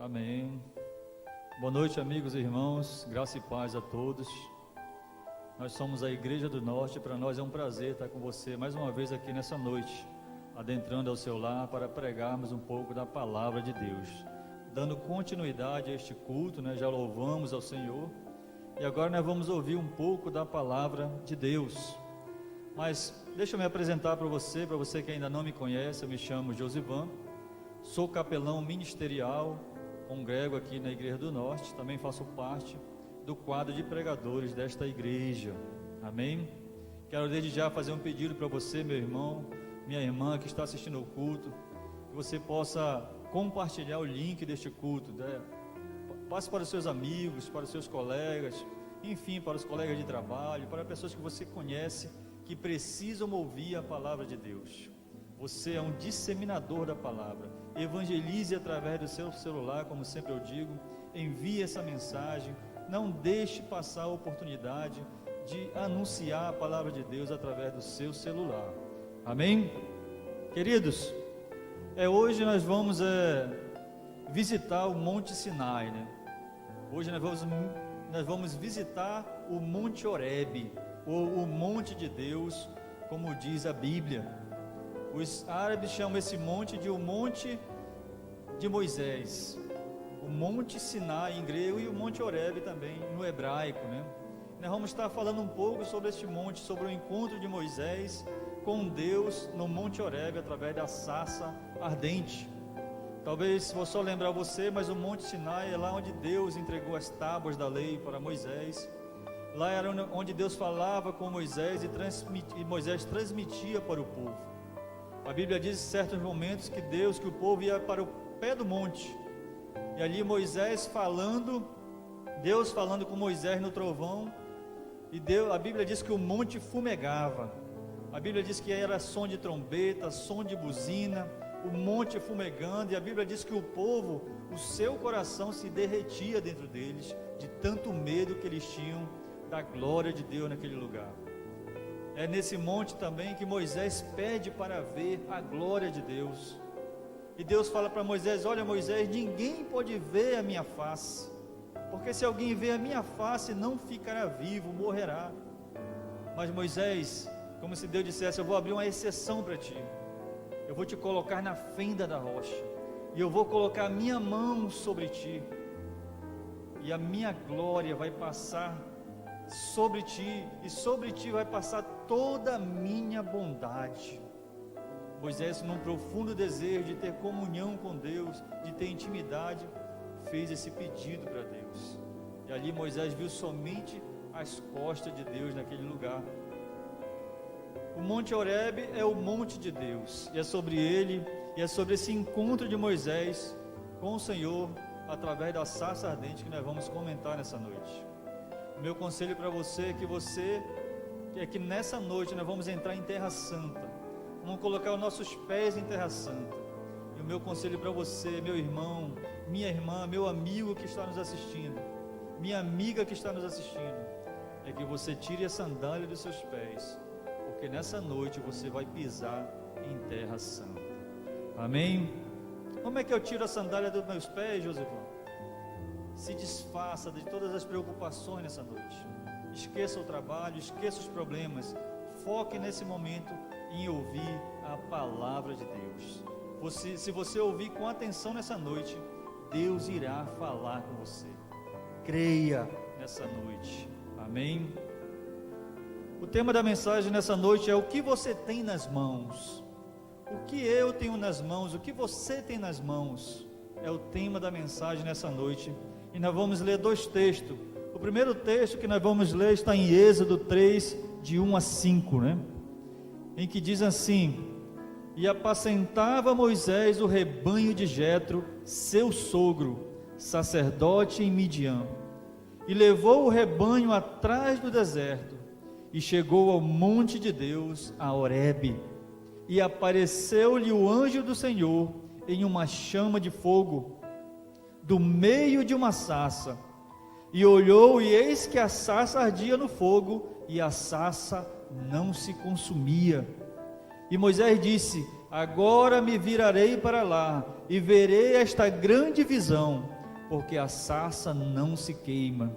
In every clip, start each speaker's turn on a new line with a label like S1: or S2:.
S1: Amém. Boa noite, amigos e irmãos, graça e paz a todos. Nós somos a Igreja do Norte, para nós é um prazer estar com você mais uma vez aqui nessa noite, adentrando ao seu lar para pregarmos um pouco da palavra de Deus, dando continuidade a este culto, já louvamos ao Senhor, e agora nós vamos ouvir um pouco da palavra de Deus. Mas deixa eu me apresentar para você que ainda não me conhece. Eu me chamo Josivan, sou capelão ministerial, congrego aqui na Igreja do Norte, também faço parte do quadro de pregadores desta igreja, amém? Quero desde já fazer um pedido para você, meu irmão, minha irmã que está assistindo ao culto, que você possa compartilhar o link deste culto, passe para os seus amigos, para os seus colegas, enfim, para os colegas de trabalho, para pessoas que você conhece, que precisam ouvir a palavra de Deus. Você é um disseminador da palavra. Evangelize através do seu celular, como sempre eu digo, envie essa mensagem, não deixe passar a oportunidade de anunciar a palavra de Deus através do seu celular, amém? Queridos, hoje nós vamos visitar o Monte Sinai, Hoje nós vamos visitar o Monte Horebe, ou o Monte de Deus, como diz a Bíblia. Os árabes chamam esse monte de o Monte de Moisés, o Monte Sinai em grego e o Monte Horebe também no hebraico, Nós vamos estar falando um pouco sobre este monte, sobre o encontro de Moisés com Deus no Monte Horebe através da sarça ardente. Talvez vou só lembrar você, mas o Monte Sinai é lá onde Deus entregou as tábuas da lei para Moisés. Lá era onde Deus falava com Moisés e Moisés transmitia para o povo. A Bíblia diz em certos momentos que o povo ia para o pé do monte, e ali Moisés falando, Deus falando com Moisés no trovão, e a Bíblia diz que o monte fumegava. A Bíblia diz que era som de trombeta, som de buzina, o monte fumegando, e a Bíblia diz que o povo, o seu coração se derretia dentro deles, de tanto medo que eles tinham da glória de Deus naquele lugar. É nesse monte também que Moisés pede para ver a glória de Deus, e Deus fala para Moisés: olha Moisés, ninguém pode ver a minha face, porque se alguém ver a minha face não ficará vivo, morrerá. Mas Moisés, como se Deus dissesse: eu vou abrir uma exceção para ti, eu vou te colocar na fenda da rocha, e eu vou colocar a minha mão sobre ti, e a minha glória vai passar sobre ti, e sobre ti vai passar toda a minha bondade. Moisés, num profundo desejo de ter comunhão com Deus, de ter intimidade, fez esse pedido para Deus, e ali Moisés viu somente as costas de Deus naquele lugar. O Monte Horebe é o monte de Deus, e é sobre ele, e é sobre esse encontro de Moisés com o Senhor, através da sarça ardente, que nós vamos comentar nessa noite. O meu conselho para você é que nessa noite nós vamos entrar em Terra Santa, vamos colocar os nossos pés em Terra Santa, e o meu conselho para você, meu irmão, minha irmã, meu amigo que está nos assistindo, minha amiga que está nos assistindo, é que você tire a sandália dos seus pés, porque nessa noite você vai pisar em Terra Santa, amém? Como é que eu tiro a sandália dos meus pés, Josefão? Se desfaça de todas as preocupações nessa noite, esqueça o trabalho, esqueça os problemas, foque nesse momento em ouvir a palavra de Deus. Se você ouvir com atenção nessa noite, Deus irá falar com você. Creia nessa noite, amém? O tema da mensagem nessa noite é: o que você tem nas mãos? O que eu tenho nas mãos? O que você tem nas mãos? É o tema da mensagem nessa noite. E nós vamos ler dois textos. O primeiro texto que nós vamos ler está em Êxodo 3, de 1 a 5, em que diz assim: e apacentava Moisés o rebanho de Jetro, seu sogro, sacerdote em Midian, e levou o rebanho atrás do deserto, e chegou ao monte de Deus, a Horebe, e apareceu-lhe o anjo do Senhor em uma chama de fogo, do meio de uma sarça, e olhou, e eis que a sarça ardia no fogo, e a sarça não se consumia. E Moisés disse: agora me virarei para lá e verei esta grande visão, porque a sarça não se queima.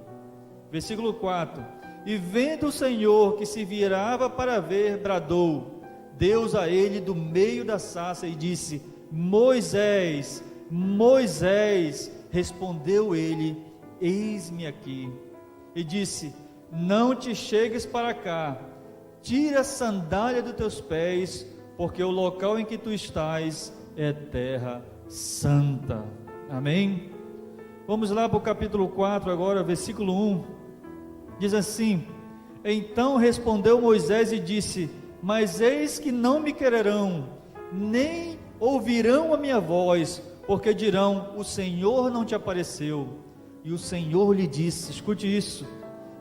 S1: Versículo 4: E vendo o Senhor que se virava para ver, bradou Deus a ele do meio da sarça e disse: Moisés, Moisés. Respondeu ele: Eis-me aqui. E disse: Não te chegues para cá, tira a sandália dos teus pés, porque o local em que tu estás é terra santa. Amém? Vamos lá para o capítulo 4 agora, versículo 1. Diz assim: Então respondeu Moisés e disse: Mas eis que não me quererão, nem ouvirão a minha voz, porque dirão: o Senhor não te apareceu. E o Senhor lhe disse, escute isso: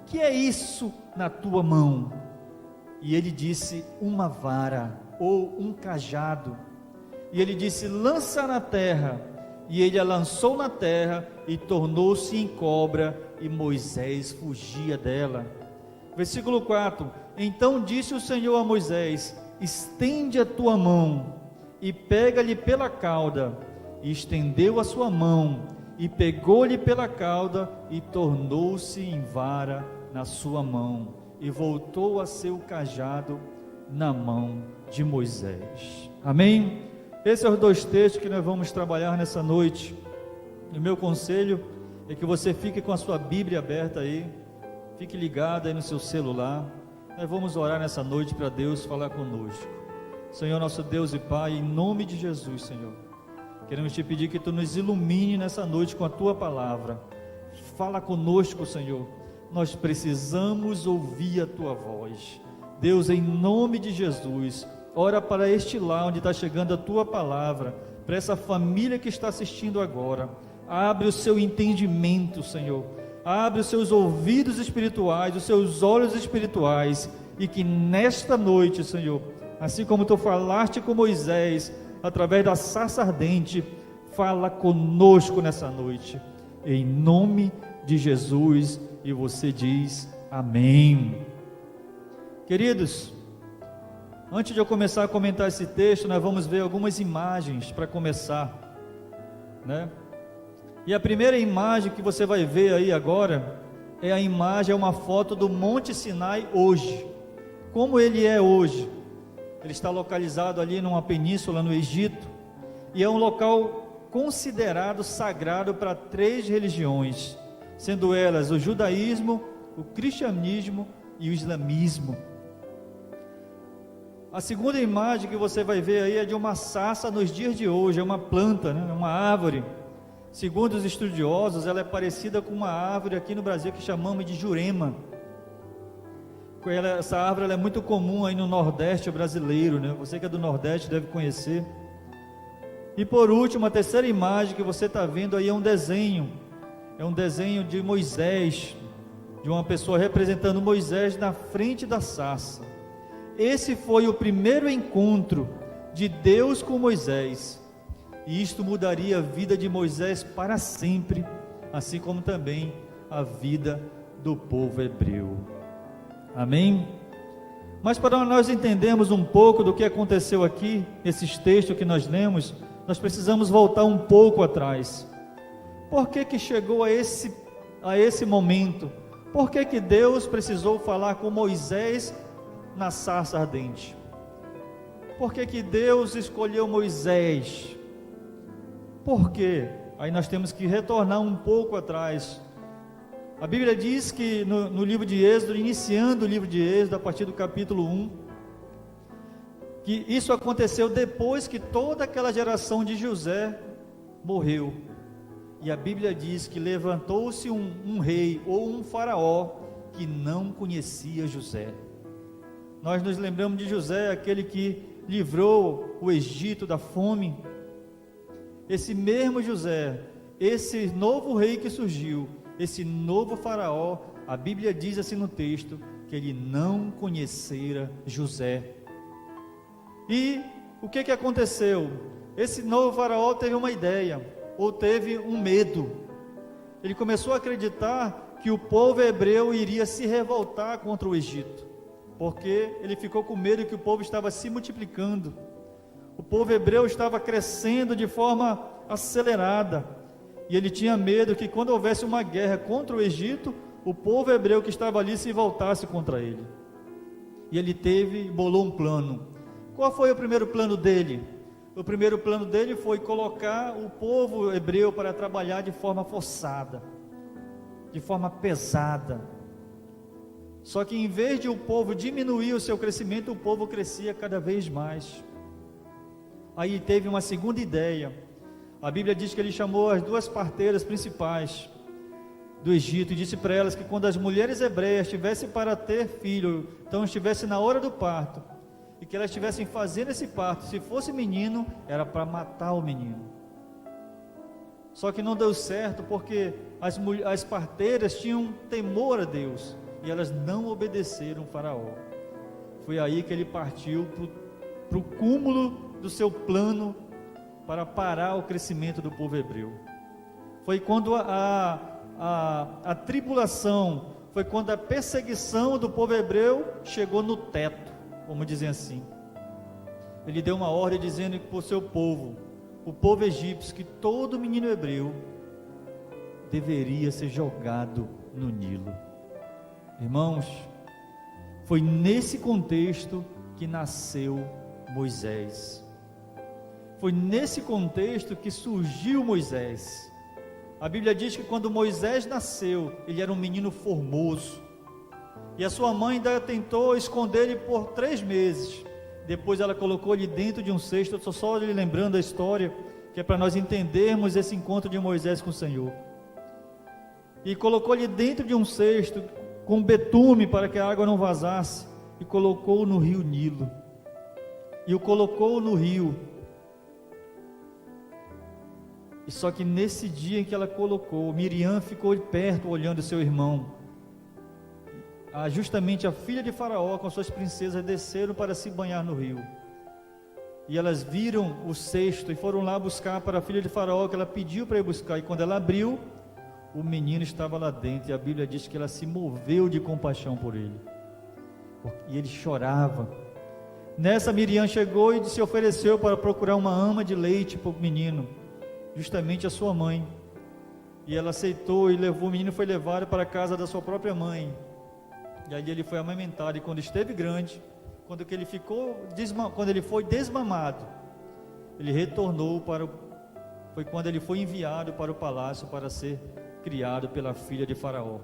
S1: que é isso na tua mão? E ele disse: uma vara, ou um cajado. E ele disse: lança na terra. E ele a lançou na terra, e tornou-se em cobra, e Moisés fugia dela. Versículo 4: Então disse o Senhor a Moisés: estende a tua mão, e pega-lhe pela cauda. E estendeu a sua mão, e pegou-lhe pela cauda, e tornou-se em vara na sua mão, e voltou a ser o cajado na mão de Moisés. Amém? Esses são os dois textos que nós vamos trabalhar nessa noite. O meu conselho é que você fique com a sua Bíblia aberta aí, fique ligado aí no seu celular. Nós vamos orar nessa noite para Deus falar conosco. Senhor nosso Deus e Pai, em nome de Jesus, Senhor, queremos te pedir que tu nos ilumine nessa noite com a tua palavra. Fala conosco, Senhor, nós precisamos ouvir a tua voz. Deus, em nome de Jesus, ora para este lar onde está chegando a tua palavra, para essa família que está assistindo agora. Abre o seu entendimento, Senhor, abre os seus ouvidos espirituais, os seus olhos espirituais, e que nesta noite, Senhor, assim como tu falaste com Moisés, através da sarça ardente, fala conosco nessa noite, em nome de Jesus. E você diz amém. Queridos, antes de eu começar a comentar esse texto, nós vamos ver algumas imagens para começar, né? E a primeira imagem que você vai ver aí agora, é uma foto do Monte Sinai hoje, como ele é hoje. Ele está localizado ali numa península no Egito, e é um local considerado sagrado para 3 religiões, sendo elas o judaísmo, o cristianismo e o islamismo. A segunda imagem que você vai ver aí é de uma sarça nos dias de hoje, é uma planta, né? Uma árvore. Segundo os estudiosos, ela é parecida com uma árvore aqui no Brasil que chamamos de jurema. Essa árvore ela é muito comum aí no Nordeste brasileiro, né? Você que é do Nordeste deve conhecer. E por último, a terceira imagem que você está vendo aí é um desenho de Moisés, de uma pessoa representando Moisés na frente da sarça. Esse foi o primeiro encontro de Deus com Moisés, e isto mudaria a vida de Moisés para sempre, assim como também a vida do povo hebreu. Amém? Mas para nós entendermos um pouco do que aconteceu aqui, esses textos que nós lemos, nós precisamos voltar um pouco atrás. Por que chegou a esse momento? Por que Deus precisou falar com Moisés na sarça ardente? Por que Deus escolheu Moisés? Por quê? Aí nós temos que retornar um pouco atrás. A Bíblia diz que no livro de Êxodo, iniciando o livro de Êxodo, a partir do capítulo 1, que isso aconteceu depois que toda aquela geração de José morreu. E a Bíblia diz que levantou-se um rei ou um faraó que não conhecia José. Nós nos lembramos de José, aquele que livrou o Egito da fome. Esse mesmo José, esse novo rei que surgiu, esse novo faraó, a Bíblia diz assim no texto, que ele não conhecera José. E o que aconteceu? Esse novo faraó teve uma ideia, ou teve um medo. Ele começou a acreditar que o povo hebreu iria se revoltar contra o Egito, porque ele ficou com medo que o povo estava se multiplicando. O povo hebreu estava crescendo de forma acelerada, e ele tinha medo que quando houvesse uma guerra contra o Egito, o povo hebreu que estava ali se voltasse contra ele. E ele bolou um plano. Qual foi o primeiro plano dele? O primeiro plano dele foi colocar o povo hebreu para trabalhar de forma forçada, de forma pesada. Só que em vez de o povo diminuir o seu crescimento, o povo crescia cada vez mais. Aí teve uma segunda ideia. A Bíblia diz que ele chamou as 2 parteiras principais do Egito e disse para elas que quando as mulheres hebreias estivessem para ter filho, então estivessem na hora do parto, e que elas estivessem fazendo esse parto, se fosse menino, era para matar o menino. Só que não deu certo, porque as parteiras tinham temor a Deus, e elas não obedeceram o faraó. Foi aí que ele partiu para o cúmulo do seu plano para parar o crescimento do povo hebreu. Foi quando a tribulação, foi quando a perseguição do povo hebreu chegou no teto, vamos dizer assim. Ele deu uma ordem dizendo para o seu povo, o povo egípcio, que todo menino hebreu deveria ser jogado no Nilo. Irmãos, foi nesse contexto que nasceu Moisés. Foi nesse contexto que surgiu Moisés. A Bíblia diz que quando Moisés nasceu, ele era um menino formoso, e a sua mãe ainda tentou esconder ele por 3 meses. Depois ela colocou ele dentro de um cesto. Eu estou só lhe lembrando a história, que é para nós entendermos esse encontro de Moisés com o Senhor. E colocou ele dentro de um cesto com betume para que a água não vazasse, e colocou no rio Nilo. E o colocou no rio. E só que nesse dia em que ela colocou, Miriam ficou perto olhando seu irmão. Justamente a filha de Faraó com suas princesas desceram para se banhar no rio. E elas viram o cesto e foram lá buscar para a filha de Faraó, que ela pediu para ir buscar. E quando ela abriu, o menino estava lá dentro. E a Bíblia diz que ela se moveu de compaixão por ele. E ele chorava. Nessa, Miriam chegou e se ofereceu para procurar uma ama de leite para o menino, justamente a sua mãe. E ela aceitou e levou, o menino foi levado para a casa da sua própria mãe. E ali ele foi amamentado, e quando esteve grande, quando ele foi desmamado, ele retornou foi quando ele foi enviado para o palácio para ser criado pela filha de Faraó.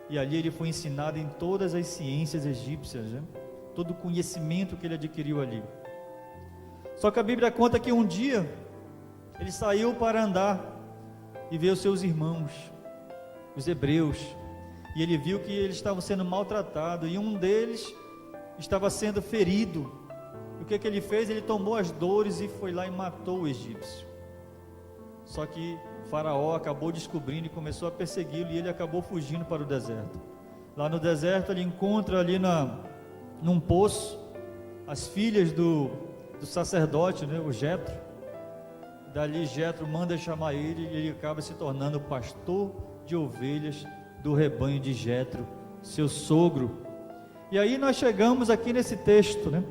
S1: E ali ele foi ensinado em todas as ciências egípcias, né? Todo o conhecimento que ele adquiriu ali. Só que a Bíblia conta que um dia ele saiu para andar e ver os seus irmãos, os hebreus, e ele viu que eles estavam sendo maltratados, e um deles estava sendo ferido. E o que ele fez? Ele tomou as dores e foi lá e matou o egípcio. Só que Faraó acabou descobrindo e começou a persegui-lo, e ele acabou fugindo para o deserto. Lá no deserto ele encontra ali num poço as filhas do sacerdote, né, o Jetro. Dali Jetro manda chamar ele, e ele acaba se tornando pastor de ovelhas do rebanho de Jetro, seu sogro. E aí nós chegamos aqui nesse texto, né?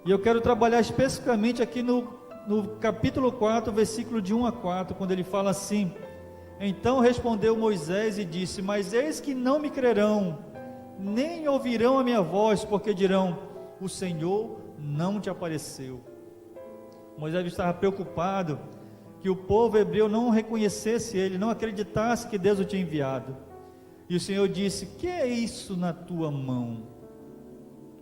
S1: E eu quero trabalhar especificamente aqui no capítulo 4, versículo de 1 a 4, quando ele fala assim: então respondeu Moisés e disse: mas eis que não me crerão, nem ouvirão a minha voz, porque dirão: o Senhor não te apareceu. Moisés estava preocupado que o povo hebreu não reconhecesse ele, não acreditasse que Deus o tinha enviado. E o Senhor disse: que é isso na tua mão?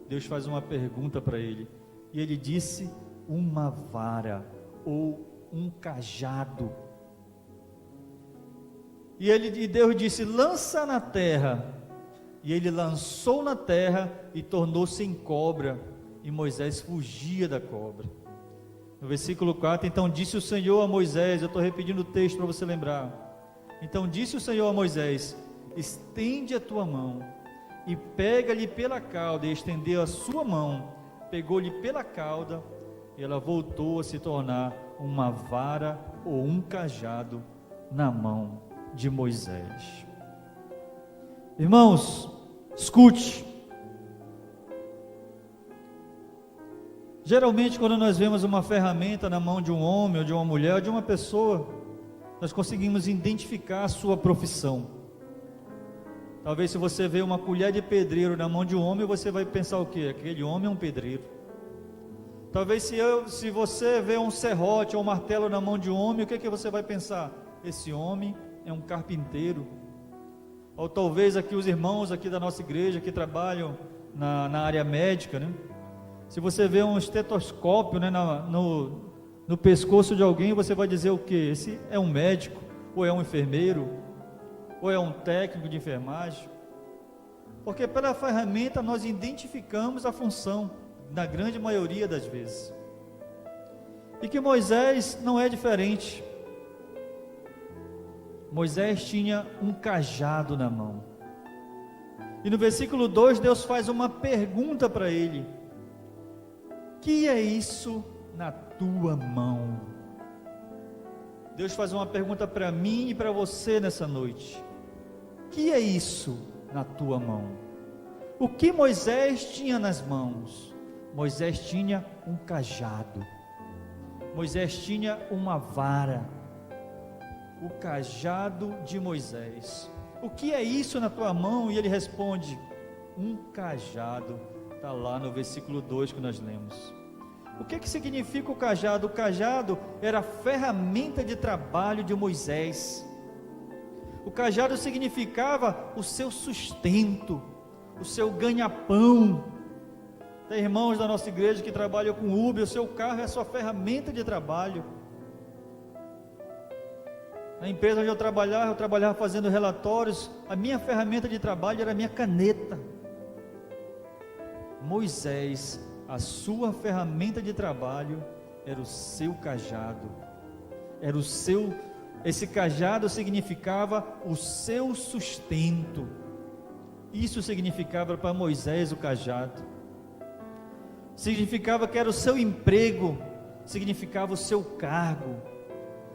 S1: Deus faz uma pergunta para ele, e ele disse: uma vara, ou um cajado. E Deus disse: lança na terra. E ele lançou na terra e tornou-se em cobra, e Moisés fugia da cobra. No versículo 4, então disse o Senhor a Moisés, eu estou repetindo o texto para você lembrar. Então disse o Senhor a Moisés: estende a tua mão e pega-lhe pela cauda. E estendeu a sua mão, pegou-lhe pela cauda, e ela voltou a se tornar uma vara ou um cajado na mão de Moisés. Irmãos, escute. Geralmente, quando nós vemos uma ferramenta na mão de um homem, ou de uma mulher, ou de uma pessoa, nós conseguimos identificar a sua profissão. Talvez se você vê uma colher de pedreiro na mão de um homem, você vai pensar o quê? Aquele homem é um pedreiro. Talvez se você vê um serrote ou um martelo na mão de um homem, o que você vai pensar? Esse homem é um carpinteiro. Ou talvez aqui os irmãos aqui da nossa igreja que trabalham na área médica, né? Se você vê um estetoscópio, né, no pescoço de alguém, você vai dizer o quê? Esse é um médico, ou é um enfermeiro, ou é um técnico de enfermagem. Porque pela ferramenta nós identificamos a função, na grande maioria das vezes. E que Moisés não é diferente. Moisés tinha um cajado na mão. E no versículo 2, Deus faz uma pergunta para ele: que é isso na tua mão? Deus faz uma pergunta para mim e para você nessa noite: que é isso na tua mão? O que Moisés tinha nas mãos? Moisés tinha um cajado. Moisés tinha uma vara. O cajado de Moisés. O que é isso na tua mão? E ele responde: um cajado. Está lá no versículo 2 que nós lemos. O que significa o cajado? O cajado era a ferramenta de trabalho de Moisés. O cajado significava o seu sustento, o seu ganha-pão. Tem irmãos da nossa igreja que trabalham com Uber, o seu carro é a sua ferramenta de trabalho. Na empresa onde eu trabalhava fazendo relatórios, a minha ferramenta de trabalho era a minha caneta. Moisés, a sua ferramenta de trabalho era o seu cajado. Esse cajado significava o seu sustento. Isso significava para Moisés o cajado. Significava que era o seu emprego, significava o seu cargo,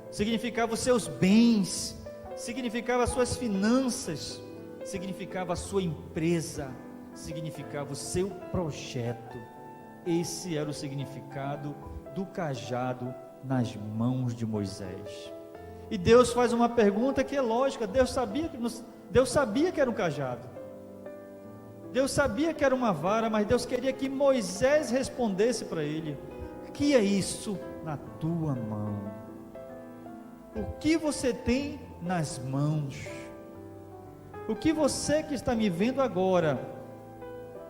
S1: significava os seus bens, significava as suas finanças, significava a sua empresa, significava o seu projeto. Esse era o significado do cajado nas mãos de Moisés. E Deus faz uma pergunta que é lógica. Deus sabia que era um cajado, Deus sabia que era uma vara, mas Deus queria que Moisés respondesse para ele: que é isso na tua mão? O que você tem nas mãos? O que você que está me vendo agora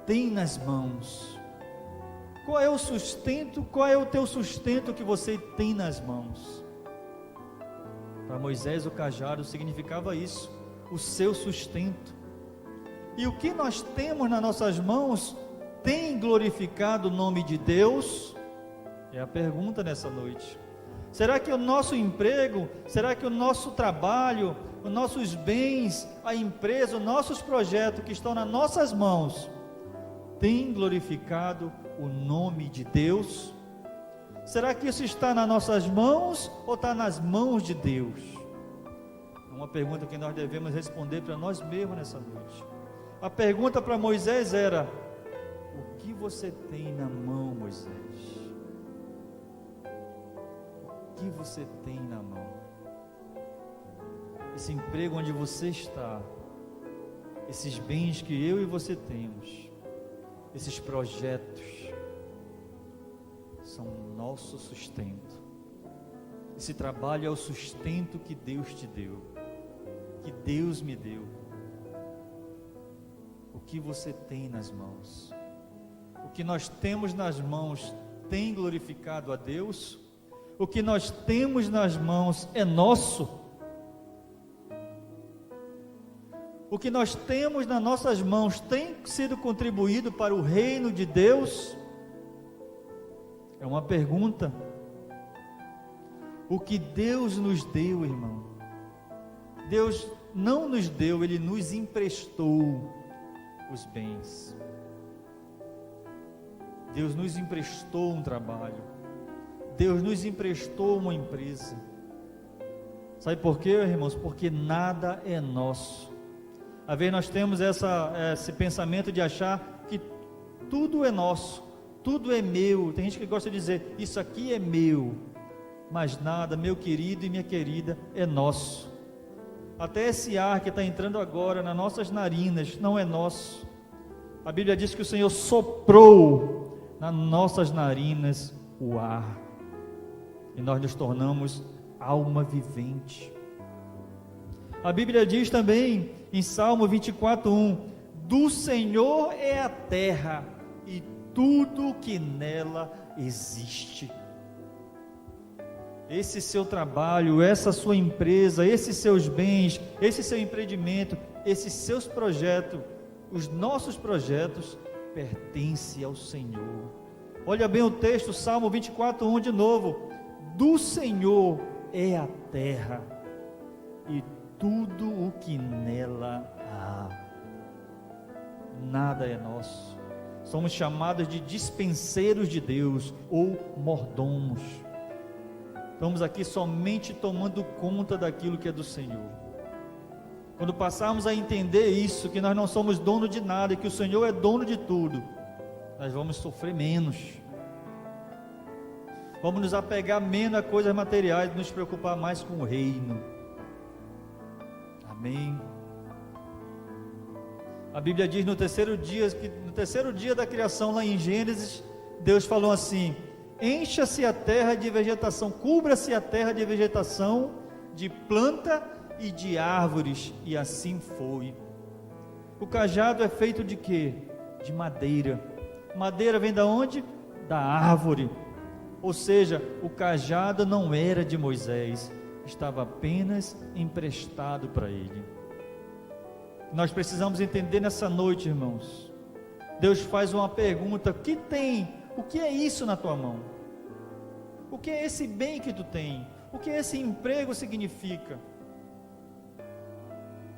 S1: tem nas mãos? Qual é o sustento? Qual é o teu sustento que você tem nas mãos? Para Moisés o cajado significava isso, o seu sustento. E o que nós temos nas nossas mãos tem glorificado o nome de Deus? É a pergunta nessa noite. Será que o nosso emprego, será que o nosso trabalho, os nossos bens, a empresa, os nossos projetos que estão nas nossas mãos, tem glorificado o nome de Deus? Será que isso está nas nossas mãos ou está nas mãos de Deus? É uma pergunta que nós devemos responder para nós mesmos nessa noite. A pergunta para Moisés era: o que você tem na mão, Moisés? O que você tem na mão? Esse emprego onde você está, esses bens que eu e você temos, esses projetos, são o nosso sustento. Esse trabalho é o sustento que Deus te deu, que Deus me deu. O que você tem nas mãos? O que nós temos nas mãos tem glorificado a Deus? O que nós temos nas mãos é nosso? O que nós temos nas nossas mãos tem sido contribuído para o reino de Deus? É uma pergunta. O que Deus nos deu, irmão, Deus não nos deu, Ele nos emprestou os bens. Deus nos emprestou um trabalho, Deus nos emprestou uma empresa. Sabe por quê, irmãos? Porque nada é nosso. Às vezes nós temos esse pensamento de achar que tudo é nosso, tudo é meu. Tem gente que gosta de dizer, isso aqui é meu, mas nada, meu querido e minha querida, é nosso. Até esse ar que está entrando agora nas nossas narinas não é nosso. A Bíblia diz que o Senhor soprou nas nossas narinas o ar, e nós nos tornamos alma vivente. A Bíblia diz também em Salmo 24:1, do Senhor é a terra e tudo que nela existe. Esse seu trabalho, essa sua empresa, esses seus bens, esse seu empreendimento, esses seus projetos, os nossos projetos pertencem ao Senhor. Olha bem o texto, Salmo 24:1 de novo, do Senhor é a terra e tudo o que nela há. Nada é nosso. Somos chamados de dispenseiros de Deus ou mordomos. Estamos aqui somente tomando conta daquilo que é do Senhor. Quando passarmos a entender isso, que nós não somos dono de nada e que o Senhor é dono de tudo, nós vamos sofrer menos. Vamos nos apegar menos a coisas materiais, nos preocupar mais com o reino. Amém. A Bíblia diz no terceiro dia da criação, lá em Gênesis, Deus falou assim: encha-se a terra de vegetação, cubra-se a terra de vegetação, de planta e de árvores, e assim foi. O cajado é feito de quê? De madeira. Madeira vem da onde? Da árvore. Ou seja, o cajado não era de Moisés, estava apenas emprestado para ele. Nós precisamos entender nessa noite, irmãos. Deus faz uma pergunta: o que é isso na tua mão? O que é esse bem que tu tem? O que esse emprego significa?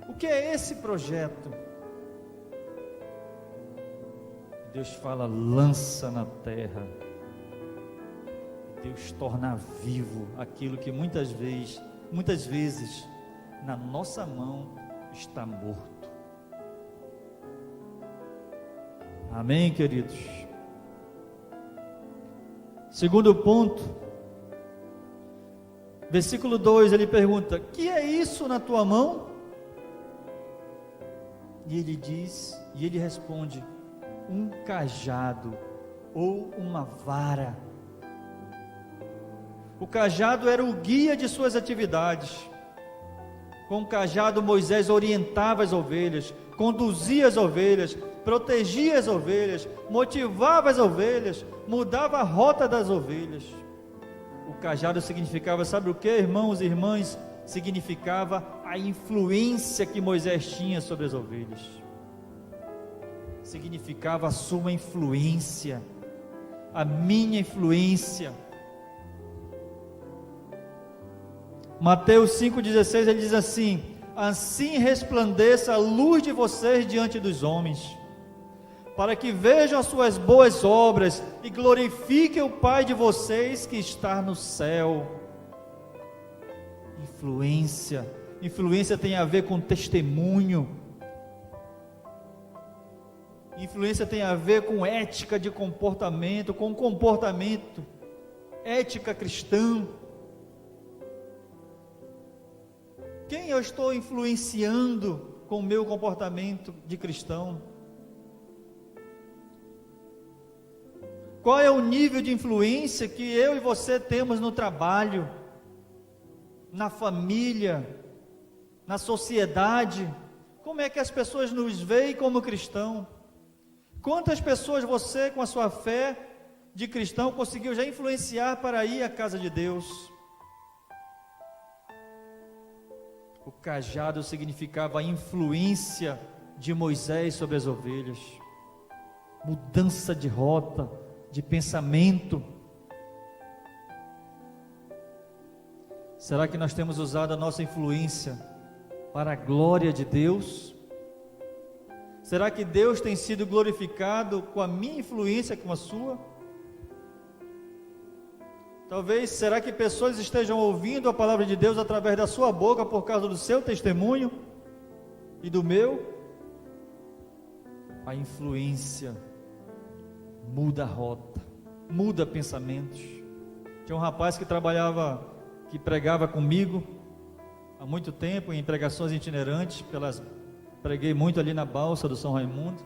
S1: O que é esse projeto? Deus fala: lança na terra. Deus torna vivo aquilo que muitas vezes na nossa mão está morto. Amém, queridos? Segundo ponto, versículo 2, ele pergunta: que é isso na tua mão? E ele responde: um cajado ou uma vara. O cajado era o guia de suas atividades. Com o cajado Moisés orientava as ovelhas, conduzia as ovelhas, protegia as ovelhas, motivava as ovelhas, mudava a rota das ovelhas. O cajado significava, sabe o que, irmãos e irmãs? Significava a influência que Moisés tinha sobre as ovelhas. Significava a sua influência, a minha influência. Mateus 5,16, ele diz assim: assim resplandeça a luz de vocês diante dos homens, para que vejam as suas boas obras e glorifiquem o Pai de vocês que está no céu. Influência tem a ver com testemunho. Influência tem a ver com ética de comportamento, com comportamento, ética cristã. Quem eu estou influenciando com o meu comportamento de cristão? Qual é o nível de influência que eu e você temos no trabalho, na família, na sociedade? Como é que as pessoas nos veem como cristão? Quantas pessoas você, com a sua fé de cristão, conseguiu já influenciar para ir à casa de Deus? O cajado significava a influência de Moisés sobre as ovelhas, mudança de rota, de pensamento. Será que nós temos usado a nossa influência para a glória de Deus? Será que Deus tem sido glorificado com a minha influência, com a sua? Talvez, será que pessoas estejam ouvindo a palavra de Deus através da sua boca por causa do seu testemunho e do meu? A influência muda a rota, muda pensamentos. Tinha um rapaz que pregava comigo há muito tempo em pregações itinerantes, preguei muito ali na balsa do São Raimundo,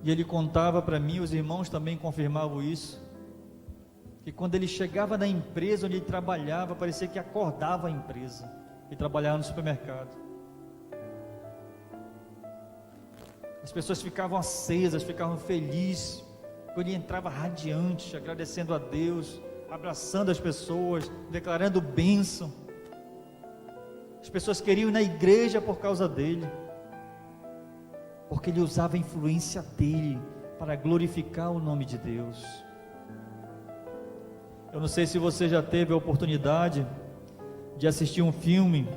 S1: e ele contava para mim, os irmãos também confirmavam isso, que quando ele chegava na empresa onde ele trabalhava, parecia que acordava a empresa. Ele trabalhava no supermercado. As pessoas ficavam acesas, ficavam felizes, quando ele entrava radiante, agradecendo a Deus, abraçando as pessoas, declarando bênção. As pessoas queriam ir na igreja por causa dele, porque ele usava a influência dele para glorificar o nome de Deus. Eu não sei se você já teve a oportunidade de assistir um filme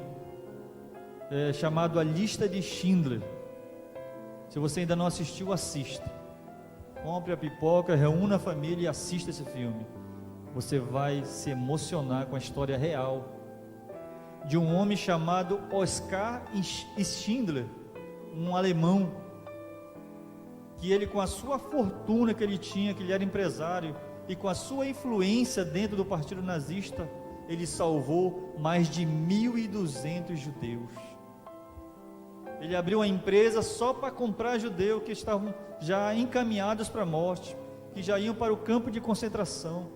S1: chamado A Lista de Schindler. Se você ainda não assistiu, assista. Compre a pipoca, reúna a família e assista esse filme. Você vai se emocionar com a história real de um homem chamado Oskar Schindler, um alemão, que ele, com a sua fortuna que ele tinha, que ele era empresário, e com a sua influência dentro do partido nazista, ele salvou mais de 1.200 judeus. Ele abriu uma empresa só para comprar judeus que estavam já encaminhados para a morte, que já iam para o campo de concentração,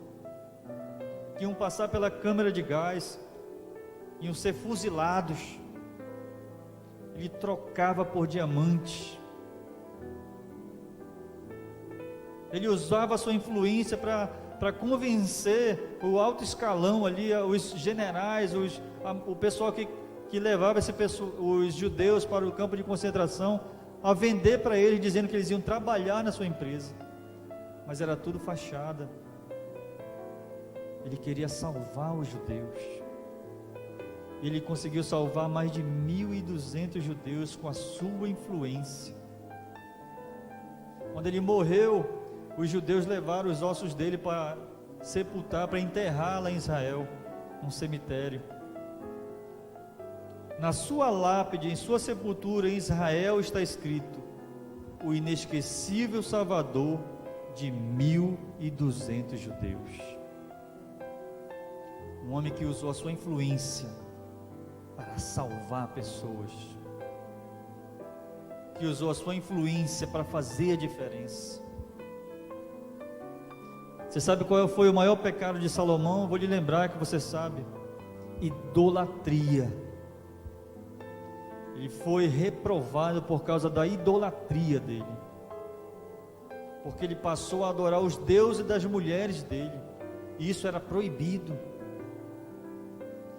S1: que iam passar pela câmara de gás, iam ser fuzilados. Ele trocava por diamantes. Ele usava a sua influência para convencer o alto escalão ali, os generais, o pessoal que levava os judeus para o campo de concentração, a vender para eles, dizendo que eles iam trabalhar na sua empresa, mas era tudo fachada. Ele queria salvar os judeus, e ele conseguiu salvar mais de 1.200 judeus com a sua influência. Quando ele morreu, os judeus levaram os ossos dele para sepultar, para enterrar lá em Israel, num cemitério. Na sua lápide, em sua sepultura em Israel, está escrito: o inesquecível Salvador de 1.200 judeus. Um homem que usou a sua influência para salvar pessoas, que usou a sua influência para fazer a diferença. Você sabe qual foi o maior pecado de Salomão? Eu vou lhe lembrar, que você sabe: idolatria. Ele foi reprovado por causa da idolatria dele, porque ele passou a adorar os deuses das mulheres dele, e isso era proibido.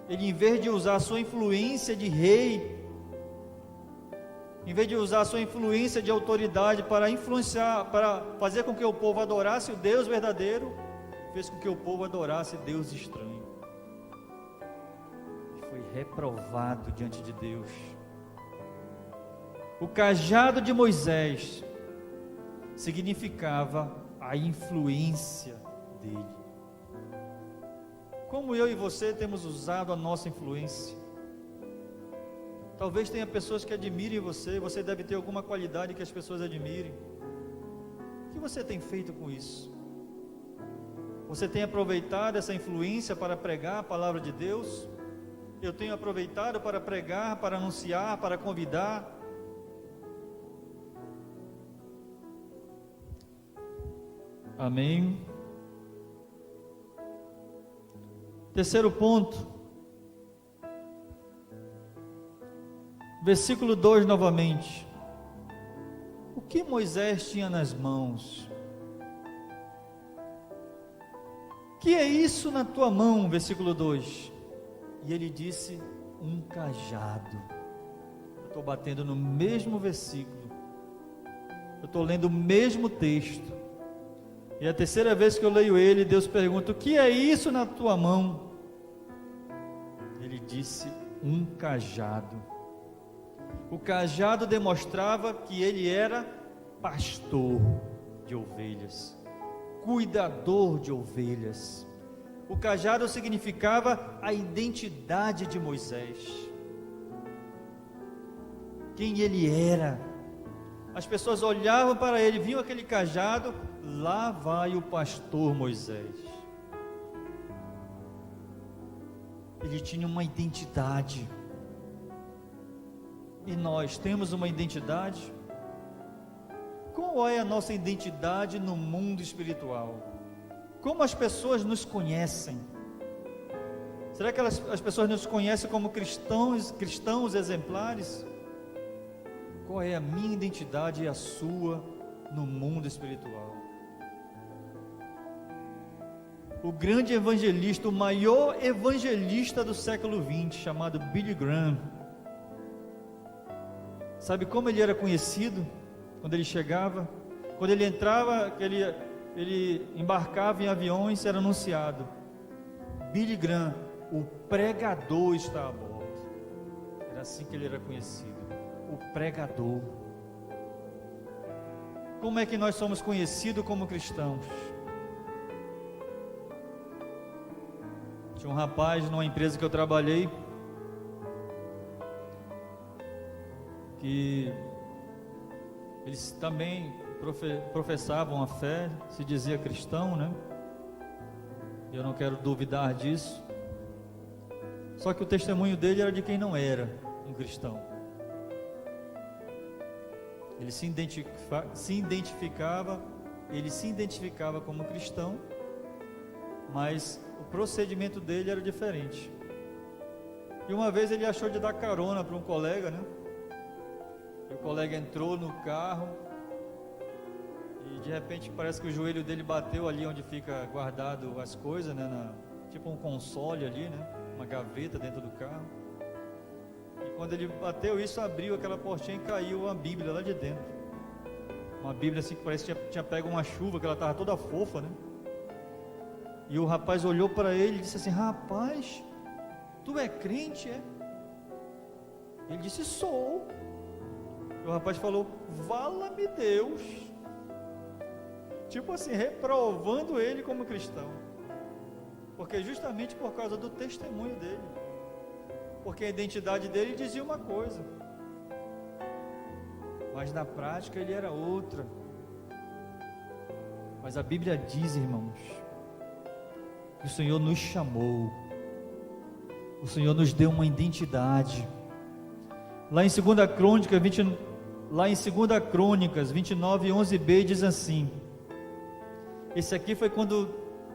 S1: Ele, em vez de usar a sua influência de rei, em vez de usar a sua influência de autoridade para influenciar, para fazer com que o povo adorasse o Deus verdadeiro, fez com que o povo adorasse Deus estranho. E foi reprovado diante de Deus. O cajado de Moisés significava a influência dele. Como eu e você temos usado a nossa influência? Talvez tenha pessoas que admirem você, você deve ter alguma qualidade que as pessoas admirem. O que você tem feito com isso? Você tem aproveitado essa influência para pregar a palavra de Deus? Eu tenho aproveitado para pregar, para anunciar, para convidar. Amém. Terceiro ponto, versículo 2 novamente. O que Moisés tinha nas mãos? Que é isso na tua mão? Versículo 2. E ele disse: um cajado. Eu estou batendo no mesmo versículo, eu estou lendo o mesmo texto, e a terceira vez que eu leio ele, Deus pergunta: o que é isso na tua mão? Ele disse: um cajado. O cajado demonstrava que ele era pastor de ovelhas, cuidador de ovelhas. O cajado significava a identidade de Moisés, quem ele era, As pessoas olhavam para ele, viam aquele cajado, lá vai o pastor Moisés. Ele tinha uma identidade. E nós temos uma identidade? Qual é a nossa identidade no mundo espiritual? Como as pessoas nos conhecem? Será que as pessoas nos conhecem como cristãos exemplares? Qual é a minha identidade e a sua no mundo espiritual? O grande evangelista, o maior evangelista do século XX, chamado Billy Graham, sabe como ele era conhecido? Quando ele chegava, quando ele entrava, ele embarcava em aviões, era anunciado: Billy Graham, o pregador, está a bordo. Era assim que ele era conhecido, o pregador. Como é que nós somos conhecidos como cristãos? Tinha um rapaz numa empresa que eu trabalhei, que eles também professavam a fé, se dizia cristão, né? Eu não quero duvidar disso. Só que o testemunho dele era de quem não era um cristão. Ele se identificava como cristão, mas o procedimento dele era diferente. E uma vez ele achou de dar carona para um colega, né? E o colega entrou no carro e de repente parece que o joelho dele bateu ali onde fica guardado as coisas, né? Tipo um console ali, né? Uma gaveta dentro do carro. E quando ele bateu isso, abriu aquela portinha e caiu uma Bíblia lá de dentro. Uma Bíblia assim que parece que tinha pego uma chuva, que ela estava toda fofa, né? E o rapaz olhou para ele e disse assim: rapaz, tu é crente, é? Ele disse: sou. E o rapaz falou: vala-me Deus. Tipo assim, reprovando ele como cristão. Porque justamente por causa do testemunho dele. Porque a identidade dele dizia uma coisa, mas na prática ele era outra. Mas a Bíblia diz, irmãos, que o Senhor nos chamou, o Senhor nos deu uma identidade. Lá em 2 Crônicas 29, 11b diz assim. Esse aqui foi quando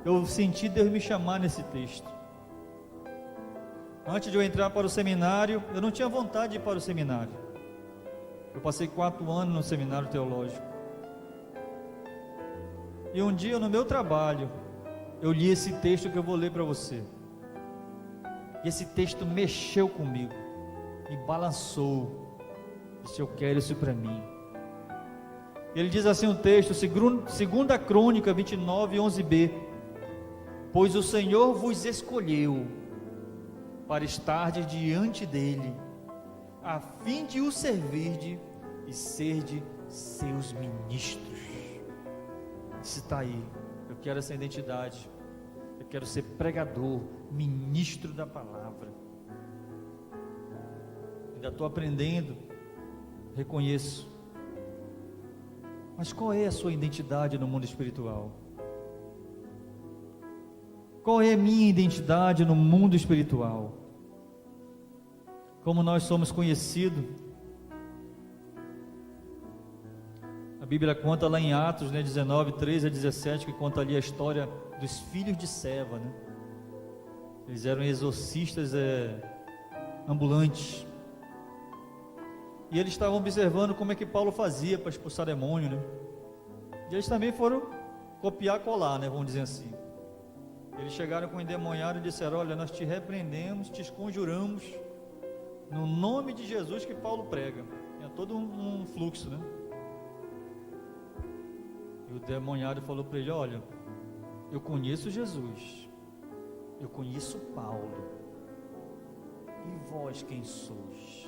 S1: eu senti Deus me chamar nesse texto. Antes de eu entrar para o seminário, eu não tinha vontade de ir para o seminário. Eu passei 4 anos no seminário teológico. E um dia no meu trabalho, eu li esse texto que eu vou ler para você. E esse texto mexeu comigo, me balançou. Disse: eu quero isso para mim. Ele diz assim o texto, 2 Crônica 29, 11b: pois o Senhor vos escolheu para estardes diante dele, a fim de o servirde e serdes seus ministros. Isso está aí. Eu quero essa identidade. Eu quero ser pregador, ministro da palavra. Ainda estou aprendendo, reconheço. Mas qual é a sua identidade no mundo espiritual? Qual é a minha identidade no mundo espiritual? Como nós somos conhecidos? A Bíblia conta lá em Atos, 19, 13 a 17, que conta ali a história dos filhos de Seva, né? Eles eram exorcistas ambulantes. E eles estavam observando como é que Paulo fazia para expulsar demônio, né? E eles também foram copiar, colar, né? Vamos dizer assim. Eles chegaram com o endemoniado e disseram: olha, nós te repreendemos, te conjuramos no nome de Jesus que Paulo prega. É todo um fluxo, né? E o demoniado falou para ele: olha, eu conheço Jesus, eu conheço Paulo, e vós quem sois?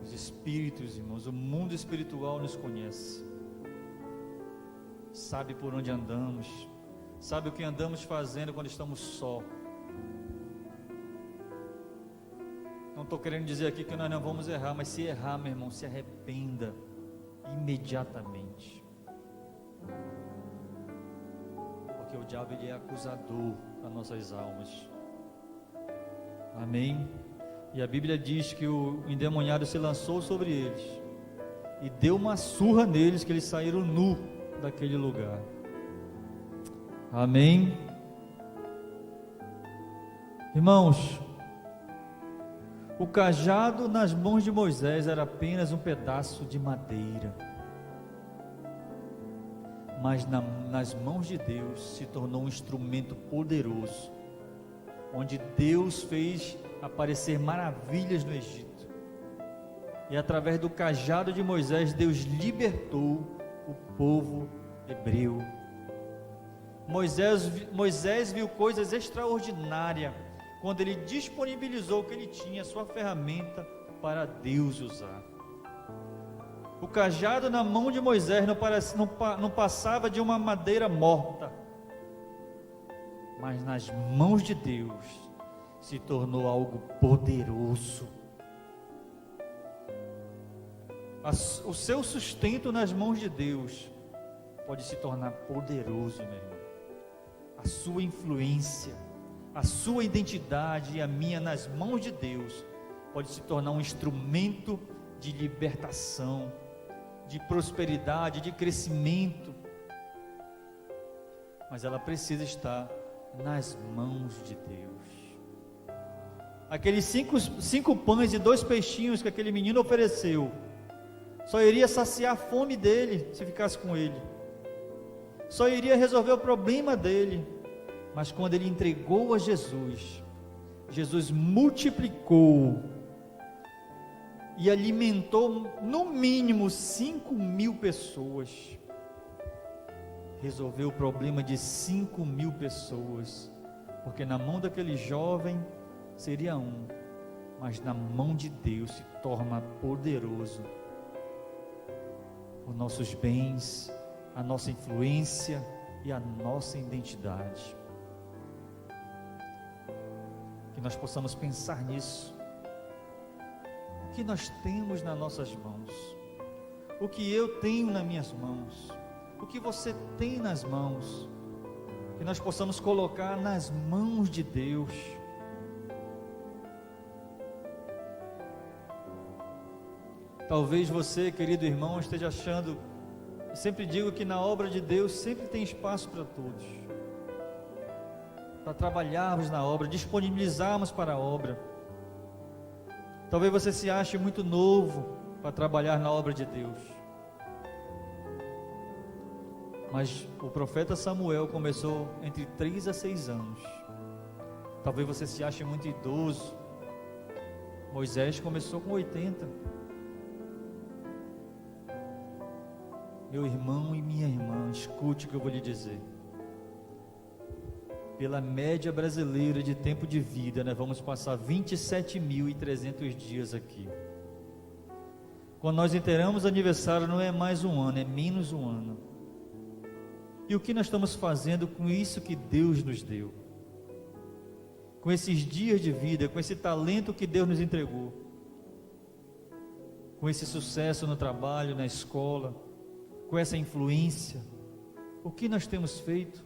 S1: Os espíritos, irmãos, o mundo espiritual nos conhece, sabe por onde andamos, sabe o que andamos fazendo quando estamos só. Não estou querendo dizer aqui que nós não vamos errar, mas se errar, meu irmão, se arrependa imediatamente. Porque o diabo, ele é acusador das nossas almas. Amém? E a Bíblia diz que o endemoniado se lançou sobre eles e deu uma surra neles, que eles saíram nu daquele lugar. Amém? Irmãos, o cajado nas mãos de Moisés era apenas um pedaço de madeira, mas nas mãos de Deus se tornou um instrumento poderoso, onde Deus fez aparecer maravilhas no Egito, e através do cajado de Moisés, Deus libertou o povo hebreu. Moisés viu coisas extraordinárias, quando ele disponibilizou o que ele tinha, a sua ferramenta, para Deus usar. O cajado na mão de Moisés não passava de uma madeira morta, mas nas mãos de Deus se tornou algo poderoso. O seu sustento nas mãos de Deus pode se tornar poderoso, meu irmão. A sua influência, a sua identidade e a minha nas mãos de Deus pode se tornar um instrumento de libertação, de prosperidade, de crescimento, mas ela precisa estar nas mãos de Deus. Aqueles cinco pães e 2 peixinhos que aquele menino ofereceu, só iria saciar a fome dele se ficasse com ele, só iria resolver o problema dele, mas quando ele entregou a Jesus, Jesus multiplicou e alimentou no mínimo 5.000 pessoas, resolveu o problema de 5.000 pessoas, porque na mão daquele jovem seria um, mas na mão de Deus se torna poderoso. Os nossos bens, a nossa influência e a nossa identidade. Que nós possamos pensar nisso. O que nós temos nas nossas mãos? O que eu tenho nas minhas mãos? O que você tem nas mãos? Que nós possamos colocar nas mãos de Deus. Talvez você, querido irmão, esteja achando, eu sempre digo que na obra de Deus sempre tem espaço para todos, para trabalharmos na obra, disponibilizarmos para a obra. Talvez você se ache muito novo para trabalhar na obra de Deus, mas o profeta Samuel começou entre 3 a 6 anos. Talvez você se ache muito idoso. Moisés começou com 80. Meu irmão e minha irmã, escute o que eu vou lhe dizer. Pela média brasileira de tempo de vida, nós vamos passar 27.300 dias aqui. Quando nós inteiramos aniversário, não é mais um ano, é menos um ano. E o que nós estamos fazendo com isso que Deus nos deu? Com esses dias de vida, com esse talento que Deus nos entregou, com esse sucesso no trabalho, na escola, com essa influência, o que nós temos feito?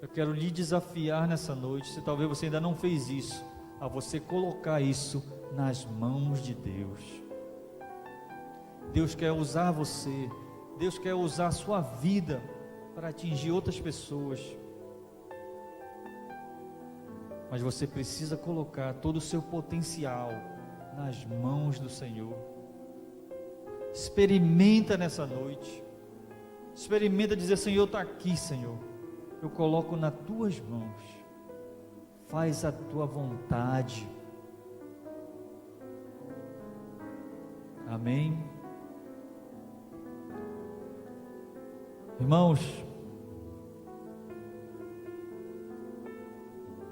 S1: Eu quero lhe desafiar nessa noite, se talvez você ainda não fez isso, a você colocar isso nas mãos de Deus. Deus quer usar você, Deus quer usar a sua vida para atingir outras pessoas, mas você precisa colocar todo o seu potencial nas mãos do Senhor. Experimenta nessa noite, experimenta dizer: Senhor, está aqui, Senhor, eu coloco nas tuas mãos, faz a tua vontade. Amém? Irmãos,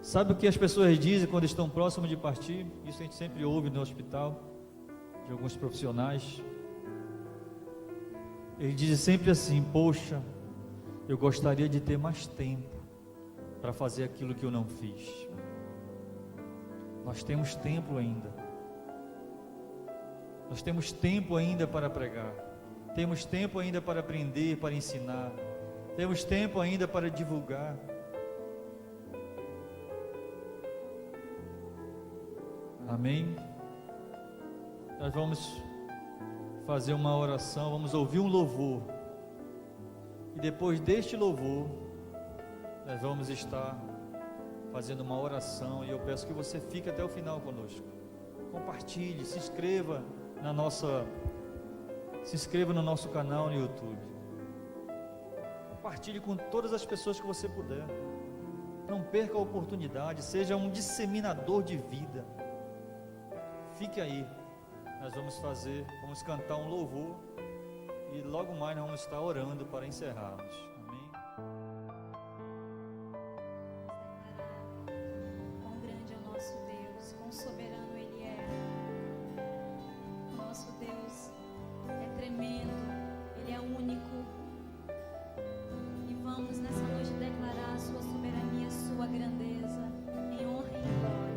S1: sabe o que as pessoas dizem quando estão próximos de partir? Isso a gente sempre ouve no hospital, de alguns profissionais. Eles dizem sempre assim: poxa, eu gostaria de ter mais tempo para fazer aquilo que eu não fiz. Nós temos tempo ainda. Nós temos tempo ainda para pregar. Temos tempo ainda para aprender, para ensinar. Temos tempo ainda para divulgar. Amém? Nós vamos fazer uma oração, vamos ouvir um louvor. E depois deste louvor, nós vamos estar fazendo uma oração. E eu peço que você fique até o final conosco. Compartilhe, se inscreva no nosso canal no YouTube. Compartilhe com todas as pessoas que você puder. Não perca a oportunidade, seja um disseminador de vida. Fique aí. Nós vamos cantar um louvor e logo mais nós vamos estar orando para encerrarmos. Amém?
S2: Quão grande é o nosso Deus, quão soberano Ele é. O nosso Deus é tremendo, Ele é único. E vamos nessa noite declarar a sua soberania, a sua grandeza, em honra e em glória.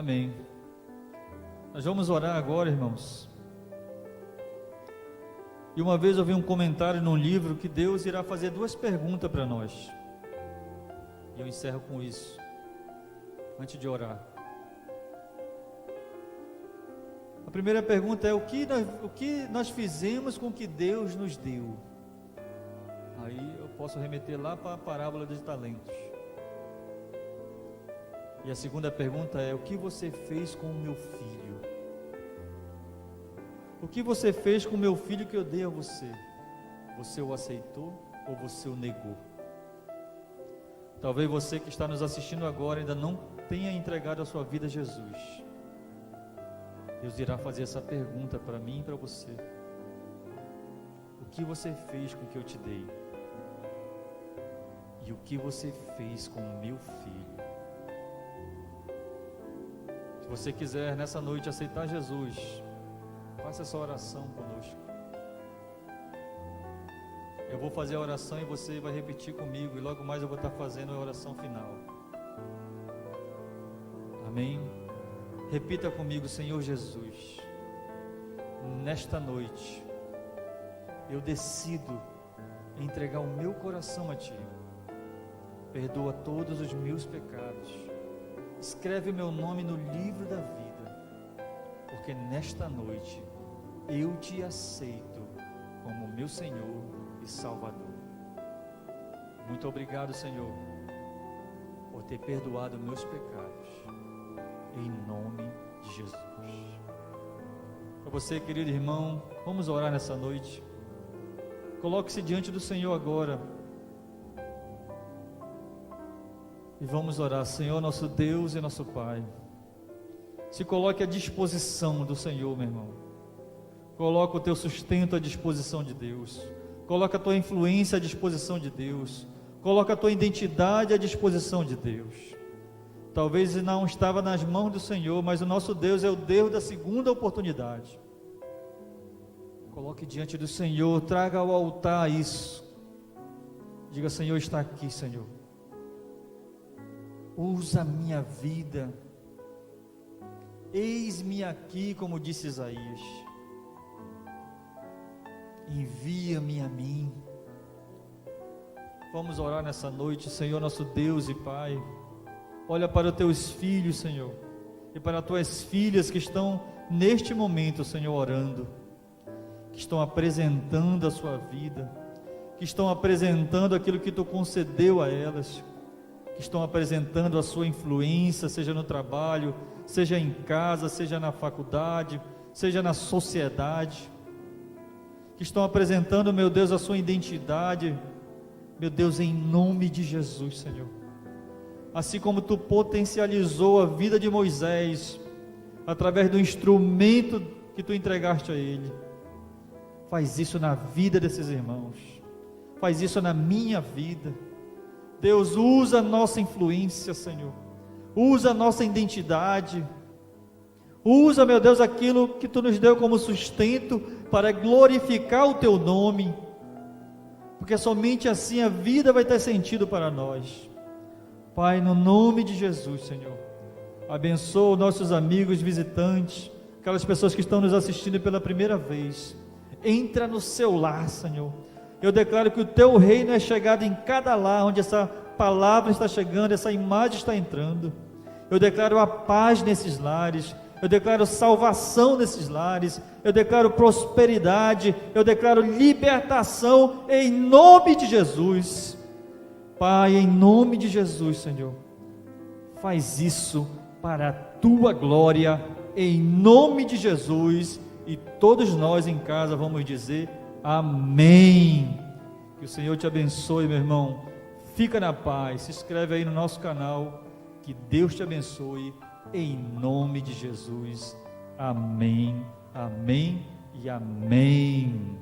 S1: Amém. Nós vamos orar agora, irmãos. E uma vez eu vi um comentário num livro que Deus irá fazer 2 perguntas para nós. E eu encerro com isso, antes de orar. A primeira pergunta é: o que nós fizemos com o que Deus nos deu? Aí eu posso remeter lá para a parábola dos talentos. E a segunda pergunta é: o que você fez com o meu filho? O que você fez com o meu filho que eu dei a você? Você o aceitou ou você o negou? Talvez você que está nos assistindo agora ainda não tenha entregado a sua vida a Jesus. Deus irá fazer essa pergunta para mim e para você: o que você fez com o que eu te dei? E o que você fez com o meu filho? Se você quiser nessa noite aceitar Jesus, faça essa oração conosco. Eu vou fazer a oração e você vai repetir comigo, e logo mais eu vou estar fazendo a oração final. Amém? Repita comigo: Senhor Jesus, nesta noite eu decido entregar o meu coração a Ti. Perdoa todos os meus pecados. Escreve o meu nome no livro da vida, porque nesta noite eu Te aceito como meu Senhor e Salvador. Muito obrigado, Senhor, por ter perdoado meus pecados, em nome de Jesus. Para você, querido irmão, vamos orar nessa noite. Coloque-se diante do Senhor agora e vamos orar. Senhor, nosso Deus e nosso Pai, se coloque à disposição do Senhor, meu irmão. Coloca o teu sustento à disposição de Deus. Coloca a tua influência à disposição de Deus. Coloca a tua identidade à disposição de Deus. Talvez não estava nas mãos do Senhor, mas o nosso Deus é o Deus da segunda oportunidade. Coloque diante do Senhor, traga ao altar isso. Diga: Senhor, está aqui, Senhor. Usa a minha vida. Eis-me aqui, como disse Isaías. Envia-me a mim. Vamos orar nessa noite. Senhor, nosso Deus e Pai, olha para os teus filhos, Senhor, e para as tuas filhas que estão neste momento, Senhor, orando, que estão apresentando a sua vida, que estão apresentando aquilo que Tu concedeu a elas, que estão apresentando a sua influência, seja no trabalho, seja em casa, seja na faculdade, seja na sociedade, que estão apresentando, meu Deus, a sua identidade, meu Deus, em nome de Jesus, Senhor. Assim como Tu potencializou a vida de Moisés, através do instrumento que Tu entregaste a ele, faz isso na vida desses irmãos, faz isso na minha vida. Deus, usa a nossa influência, Senhor, usa a nossa identidade, usa, meu Deus, aquilo que Tu nos deu como sustento para glorificar o Teu nome, porque somente assim a vida vai ter sentido para nós. Pai, no nome de Jesus, Senhor, abençoa nossos amigos visitantes, aquelas pessoas que estão nos assistindo pela primeira vez. Entra no seu lar, Senhor. Eu declaro que o Teu reino é chegado em cada lar onde essa palavra está chegando, essa imagem está entrando. Eu declaro a paz nesses lares, eu declaro salvação nesses lares, eu declaro prosperidade, eu declaro libertação em nome de Jesus. Pai, em nome de Jesus, Senhor, faz isso para a Tua glória, em nome de Jesus. E todos nós em casa vamos dizer amém. Que o Senhor te abençoe, meu irmão. Fica na paz, se inscreve aí no nosso canal. Que Deus te abençoe, em nome de Jesus. Amém, amém e amém.